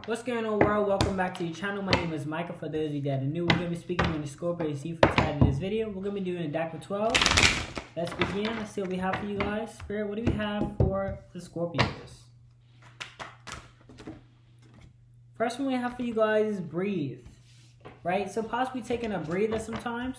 What's going on, world? Welcome back to your channel. My name is Michael. For those of you that are new, we're going to be speaking on the Scorpio. You see for the title of this video, we're going to be doing a deck of 12. Let's begin. Let's see what we have for you guys. Spirit, what do we have for the Scorpios? First one we have for you guys is breathe. Right? So possibly taking a breather sometimes.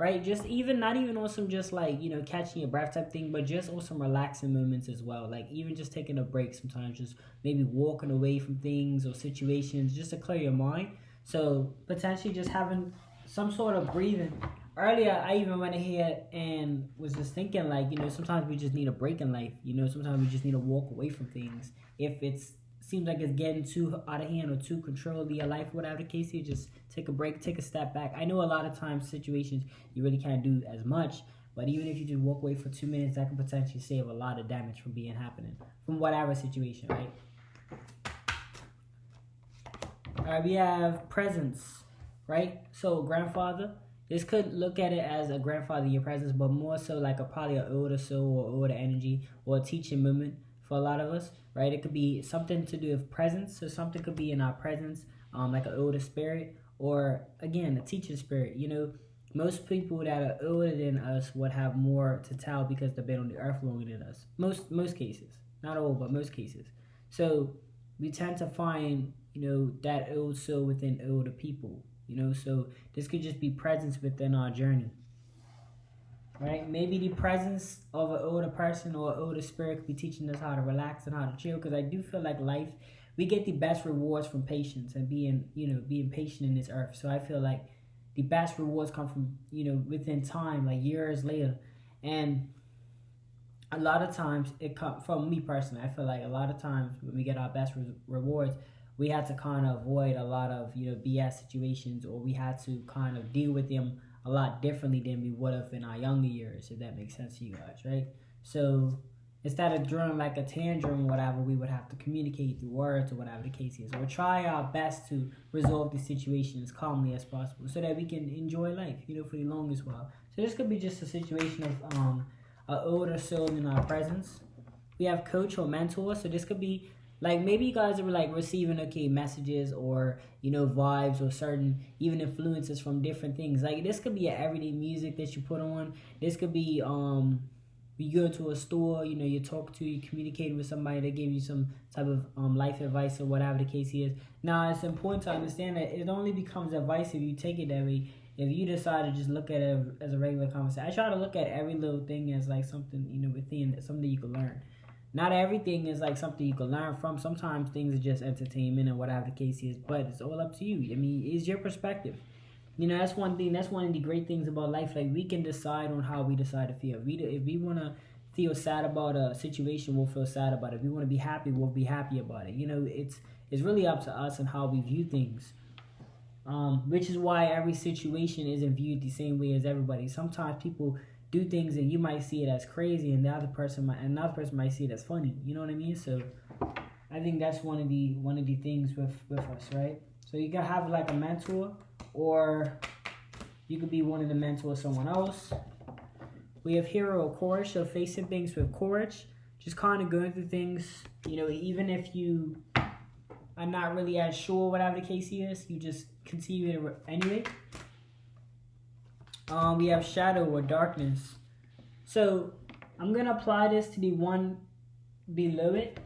Right? Just even, not even on some just like, you know, catching your breath type thing, but just on some relaxing moments as well. Like even just taking a break sometimes, just maybe walking away from things or situations just to clear your mind. So potentially just having some sort of breathing. Earlier, I even went ahead and was just thinking like, you know, sometimes we just need a break in life. You know, sometimes we just need to walk away from things. If it's seems like it's getting too out of hand or too control of your life, whatever the case is, just take a break, take a step back. I know a lot of times situations you really can't do as much, but even if you just walk away for 2 minutes, that can potentially save a lot of damage from being happening from whatever situation, right? All right, we have presence, right? So grandfather, this could look at it as a grandfather in your presence, but more so like probably an older soul or older energy or a teaching moment for a lot of us, right? It could be something to do with presence, so something could be in our presence, like an older spirit, or again, a teaching spirit. You know, most people that are older than us would have more to tell because they've been on the earth longer than us. Most cases, not all, but most cases. So we tend to find, you know, that old soul within older people. You know, so this could just be presence within our journey. Right? Maybe the presence of an older person or an older spirit could be teaching us how to relax and how to chill. Because I do feel like life, we get the best rewards from patience and being patient in this earth. So I feel like the best rewards come from, you know, within time, like years later. And a lot of times it comes from me personally. I feel like a lot of times when we get our best rewards, we had to kind of avoid a lot of, you know, BS situations, or we had to kind of deal with them a lot differently than we would have in our younger years, if that makes sense to you guys, right? So instead of drawing like a tantrum or whatever, we would have to communicate through words or whatever the case is, or try our best to resolve the situation as calmly as possible so that we can enjoy life, you know, for the longest while. So this could be just a situation of an older soul in our presence. We have coach or mentor, so this could be like maybe you guys are like receiving messages or, you know, vibes or certain even influences from different things. Like this could be everyday music that you put on. This could be you go to a store, you know, you talk to, you communicate with somebody that gave you some type of life advice or whatever the case is. Now it's important to understand that it only becomes advice if you take it that way. If you decide to just look at it as a regular conversation, I try to look at every little thing as like something, you know, within something you can learn. Not everything is like something you can learn from. Sometimes things are just entertainment or whatever the case is, but it's all up to you. I mean, it's your perspective. You know, that's one thing. That's one of the great things about life. Like we can decide on how we decide to feel. If we want to feel sad about a situation, we'll feel sad about it. If we want to be happy, we'll be happy about it. You know, it's really up to us and how we view things. Which is why every situation isn't viewed the same way as everybody. Sometimes people do things and you might see it as crazy, and another person might see it as funny. You know what I mean? So I think that's one of the things with us, right? So you can have like a mentor, or you could be one of the mentors of someone else. We have hero or courage, so facing things with courage, just kind of going through things, you know, even if you are not really as sure whatever the case is, you just continue it anyway. We have shadow or darkness. So I'm going to apply this to the one below it,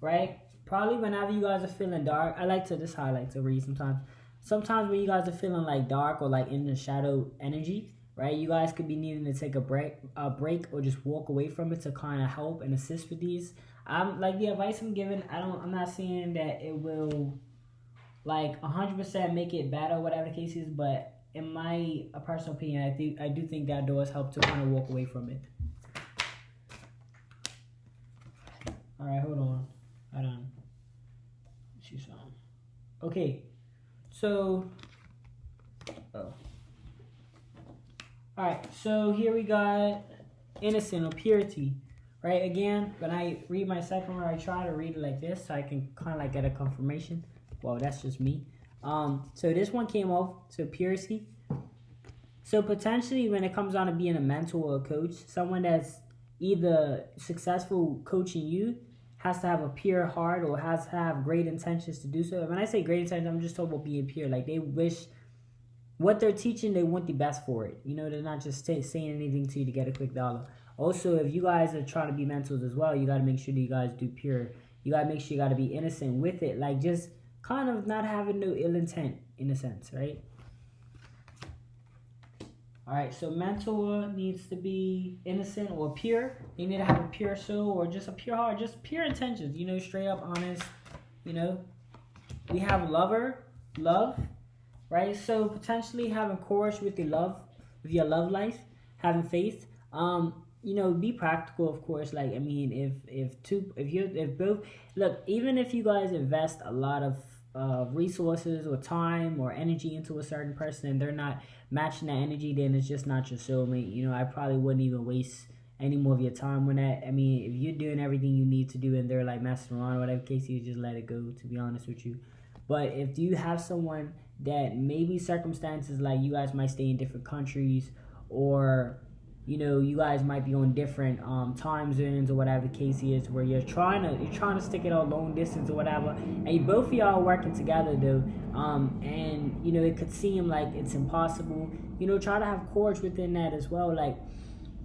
right? Probably whenever you guys are feeling dark, I like to just highlight to read sometimes. Sometimes when you guys are feeling like dark or like in the shadow energy, right? You guys could be needing to take a break or just walk away from it to kind of help and assist with these. I'm like the advice I'm giving, I'm not saying that it will like 100% make it better or whatever the case is, but in my personal opinion, I do think that does help to kind of walk away from it. All right, hold on. See something. Okay, so all right. So here we got innocent or purity. Right. Again, when I read my second one, I try to read it like this so I can kind of like get a confirmation. Well, that's just me. So this one came off, so purity. So potentially when it comes down to being a mentor or a coach, someone that's either successful coaching you has to have a pure heart or has to have great intentions to do so. When I say great intentions, I'm just talking about being pure. Like, they wish what they're teaching, they want the best for it. You know, they're not just saying anything to you to get a quick dollar. Also, if you guys are trying to be mentors as well, you got to make sure that you guys do pure. You got to make sure you got to be innocent with it. Like, just kind of not having no ill intent, in a sense, right? Alright, so mentor needs to be innocent or pure. They need to have a pure soul or just a pure heart, just pure intentions, you know, straight up honest, you know. We have love, right? So potentially having courage with your love life, having faith. You know, be practical, of course. Like, I mean, if both, look, even if you guys invest a lot of resources or time or energy into a certain person and they're not matching that energy, then it's just not your soulmate. You know, I probably wouldn't even waste any more of your time on that. I mean, if you're doing everything you need to do and they're like messing around or whatever case, you just let it go, to be honest with you. But if you have someone that maybe circumstances, like you guys might stay in different countries, or you know, you guys might be on different time zones or whatever the case is, where you're trying to stick it out long distance or whatever, and both of y'all are working together though, and you know, it could seem like it's impossible. You know, try to have courage within that as well. Like,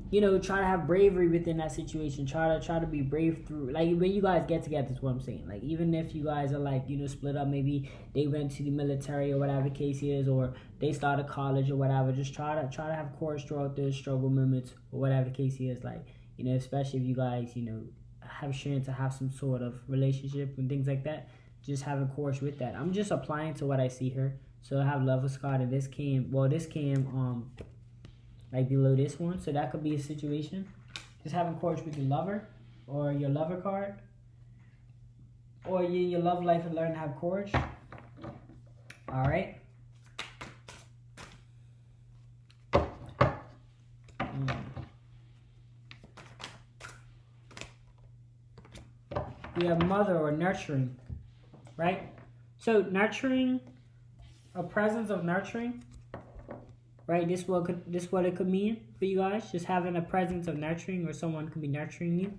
you know, try to have bravery within that situation. Try to be brave through, like, when you guys get together, is what I'm saying. Like, even if you guys are like, you know, split up, maybe they went to the military or whatever the case is, or they started college or whatever, just try to have courage throughout those struggle moments or whatever the case is. Like, you know, especially if you guys, you know, have sharing to have some sort of relationship and things like that, just having courage with that. I'm just applying to what I see here. So I have Lover's card, and this came like below this one, so that could be a situation. Just having courage with your lover, or your lover card, or your love life, and learn to have courage. All right. We have mother or nurturing, right? So nurturing, a presence of nurturing. Right, this what it could mean for you guys. Just having a presence of nurturing, or someone could be nurturing you.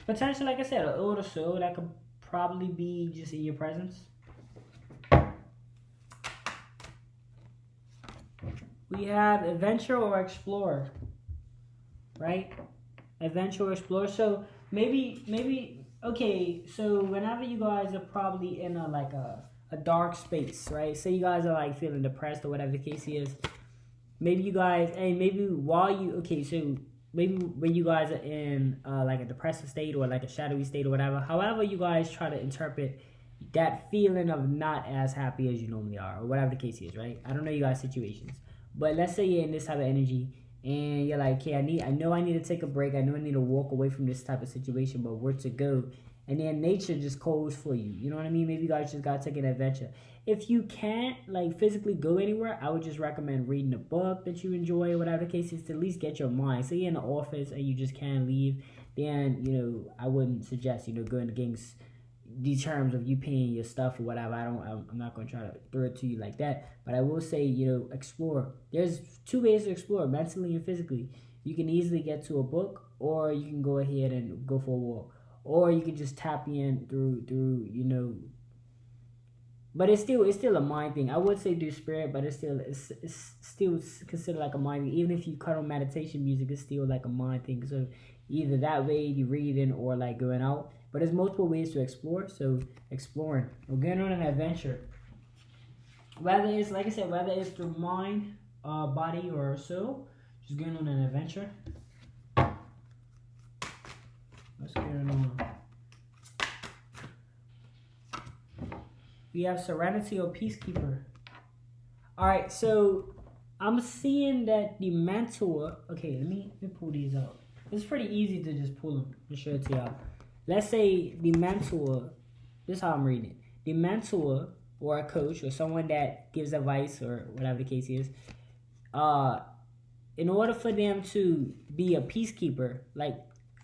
Potentially, like I said, an older soul that could probably be just in your presence. We have adventure or explorer. Right, adventure or explorer. So maybe okay. So whenever you guys are probably in a dark space, right? Say you guys are like feeling depressed or whatever the case is. Maybe you guys, and maybe while you, okay, so maybe when you guys are in like a depressive state or like a shadowy state or whatever, however you guys try to interpret that feeling of not as happy as you normally are, or whatever the case is, right? I don't know you guys' situations, but let's say you're in this type of energy and you're like, okay, I know I need to take a break. I know I need to walk away from this type of situation, but where to go? And then nature just calls for you. You know what I mean? Maybe you guys just gotta take an adventure. If you can't like physically go anywhere, I would just recommend reading a book that you enjoy, or whatever the case is, to at least get your mind. Say you're in the office and you just can't leave, then, you know, I wouldn't suggest, you know, going against the terms of you paying your stuff or whatever. I'm not gonna try to throw it to you like that. But I will say, you know, explore. There's two ways to explore, mentally and physically. You can easily get to a book, or you can go ahead and go for a walk. Or you can just tap in through you know. But it's still a mind thing. I would say do spirit, but it's still considered like a mind thing. Even if you cut on meditation music, it's still like a mind thing. So either that way you reading, or like going out. But there's multiple ways to explore. So exploring, or going on an adventure. Whether it's, like I said, whether it's through mind, body, or soul, just going on an adventure. What's going on? We have serenity or peacekeeper. Alright, so I'm seeing that the mentor. Okay, let me pull these out. It's pretty easy to just pull them and show it to y'all. Let's say the mentor, this is how I'm reading it. The mentor, or a coach, or someone that gives advice, or whatever the case is, in order for them to be a peacekeeper, like,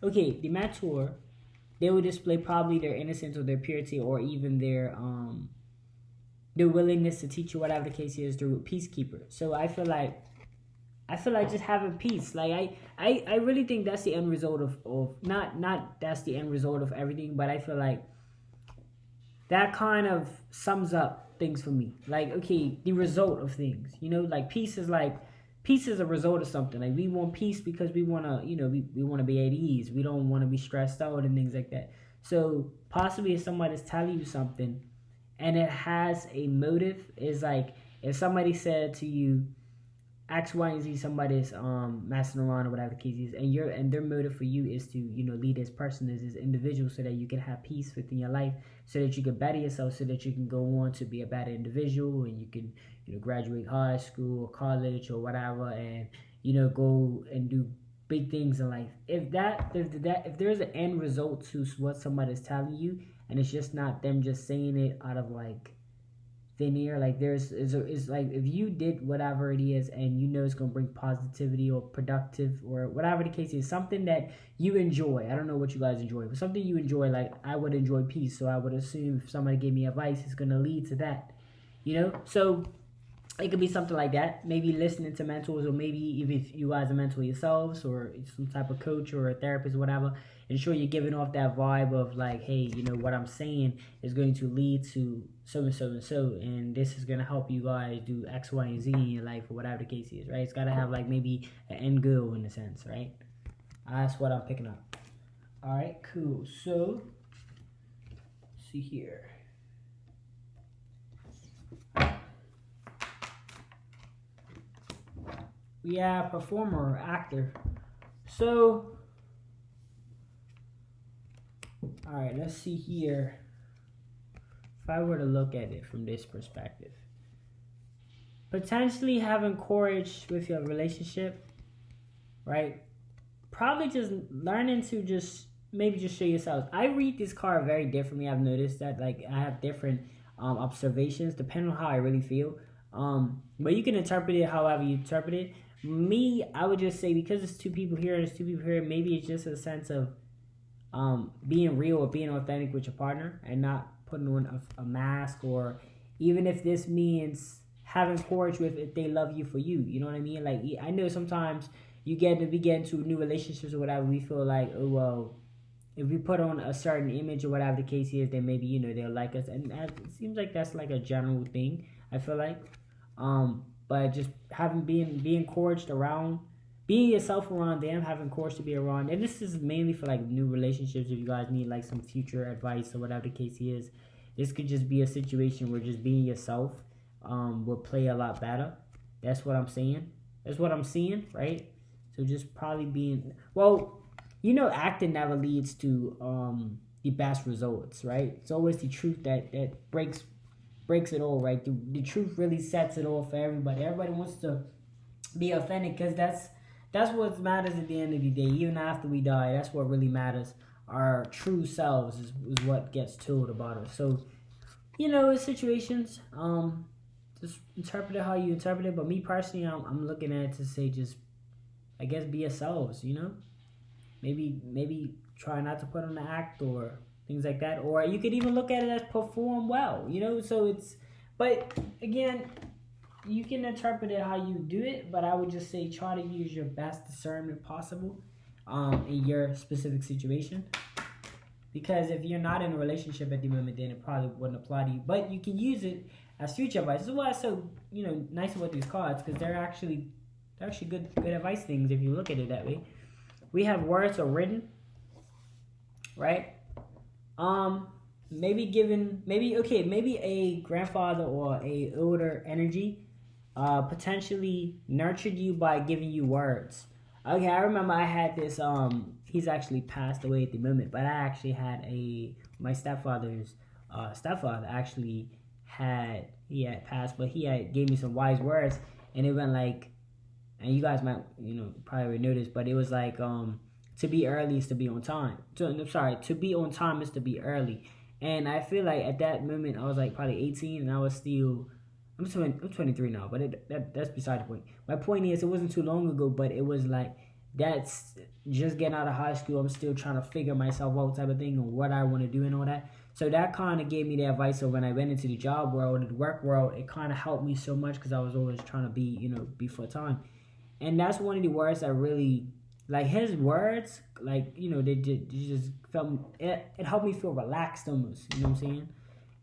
okay, the mentor, they will display probably their innocence or their purity, or even their willingness to teach you, whatever the case is, through peacekeeper. So I feel I feel like just having peace. Like I really think that's the end result of not that's the end result of everything, but I feel like that kind of sums up things for me. Like, okay, the result of things. Like peace is a result of something. Like we want peace because we wanna, we wanna be at ease. We don't wanna be stressed out and things like that. So possibly if somebody's telling you something and it has a motive, is like if somebody said to you X, Y, and Z, somebody's messing around or whatever the case is, and their motive for you is to lead this person as this individual so that you can have peace within your life, so that you can better yourself, so that you can go on to be a better individual, and you can graduate high school or college or whatever, and go and do big things in life. If there's an end result to what somebody's telling you, and it's just not them just saying it out of like thin air, like it's like if you did whatever it is and it's gonna bring positivity or productive or whatever the case is, something that you enjoy. I don't know what you guys enjoy, but something you enjoy. Like I would enjoy peace, so I would assume if somebody gave me advice, it's gonna lead to that. So it could be something like that. Maybe listening to mentors, or maybe if you guys are mentor yourselves, or some type of coach or a therapist or whatever. Ensure you're giving off that vibe of like, hey, what I'm saying is going to lead to so and so and so, and this is gonna help you guys do X, Y, and Z in your life, or whatever the case is, right? It's gotta have like maybe an end goal in a sense, right? That's what I'm picking up. All right, cool. So, let's see here. We have performer or actor. So, all right, let's see here. If I were to look at it from this perspective, potentially having courage with your relationship, right? Probably just learning to maybe just show yourself. I read this card very differently. I've noticed that, like, I have different observations depending on how I really feel. But you can interpret it however you interpret it. Me, I would just say, because it's two people here and it's two people here, maybe it's just a sense of being real or being authentic with your partner and not putting on a mask, or even if this means having courage with if they love you for you. You know what I mean? Like, I know sometimes we get into new relationships or whatever, we feel like, oh, well, if we put on a certain image or whatever the case is, then maybe, they'll like us. And it seems like that's like a general thing, I feel like. But just being encouraged around, being yourself around them, having courage to be around. And this is mainly for like new relationships. If you guys need like some future advice or whatever the case is, this could just be a situation where just being yourself will play a lot better. That's what I'm saying. That's what I'm seeing, right? So just probably being, well, acting never leads to the best results, right? It's always the truth that breaks it all, right? The truth really sets it all for everybody. Everybody wants to be authentic, because that's what matters at the end of the day. Even after we die, that's what really matters. Our true selves is what gets told about us. So, in situations, just interpret it how you interpret it. But me personally, I'm looking at it to say, just, I guess, be yourselves, Maybe try not to put on an act or things like that. Or you could even look at it as perform well, So it's, but again, you can interpret it how you do it, but I would just say try to use your best discernment possible in your specific situation. Because if you're not in a relationship at the moment, then it probably wouldn't apply to you. But you can use it as future advice. This is why it's so nice about these cards, because they're actually good advice things if you look at it that way. We have words are written, right? Maybe a grandfather or a older energy potentially nurtured you by giving you words. Okay, I remember I had this, he's actually passed away at the moment, but I actually had my stepfather's stepfather actually he had passed, but he had gave me some wise words, and it went like, and you guys might, probably notice, but it was like, to be early is to be on time. To be on time is to be early. And I feel like at that moment, I was like probably 18, and I was still, I'm 23 now, but that's beside the point. My point is, it wasn't too long ago, but it was like, that's just getting out of high school. I'm still trying to figure myself out type of thing, and what I want to do and all that. So that kind of gave me the advice. So when I went into the job world and the work world, it kind of helped me so much, because I was always trying to be full time. And that's one of the words that really, like his words, like, you know, they just felt, it helped me feel relaxed almost, you know what I'm saying?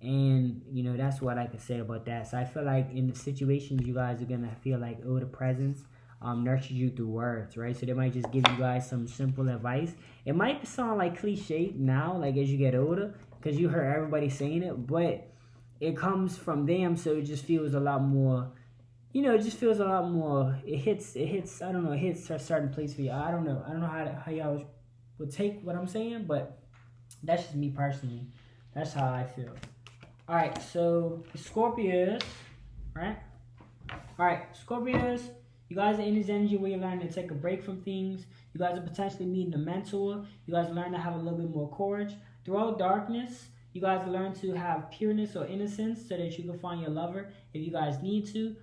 And, you know, that's what I can say about that. So I feel like in the situations, you guys are going to feel like, oh, the presence nurtures you through words, right? So they might just give you guys some simple advice. It might sound like cliche now, like as you get older, because you heard everybody saying it, but it comes from them, so it just feels a lot more, you know, it just feels a lot more, it hits, I don't know, it hits a certain place for you. I don't know how y'all would take what I'm saying, but that's just me personally. That's how I feel. Alright, so Scorpios, right? Alright, Scorpios, you guys are in this energy where you're learning to take a break from things. You guys are potentially meeting a mentor. You guys learn to have a little bit more courage. Throughout darkness, you guys learn to have pureness or innocence so that you can find your lover if you guys need to.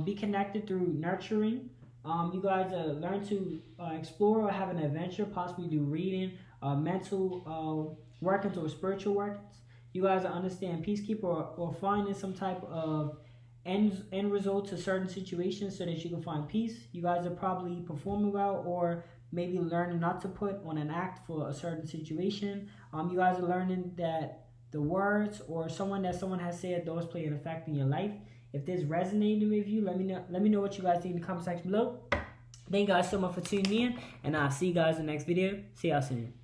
Be connected through nurturing. You guys learn to explore or have an adventure, possibly do reading, mental work into a spiritual work. You guys understand peacekeeper or finding some type of end result to certain situations so that you can find peace. You guys are probably performing well or maybe learning not to put on an act for a certain situation. You guys are learning that the words or someone has said, those play an effect in your life. If this resonated with you, let me know what you guys think in the comment section below. Thank you guys so much for tuning in, and I'll see you guys in the next video. See y'all soon.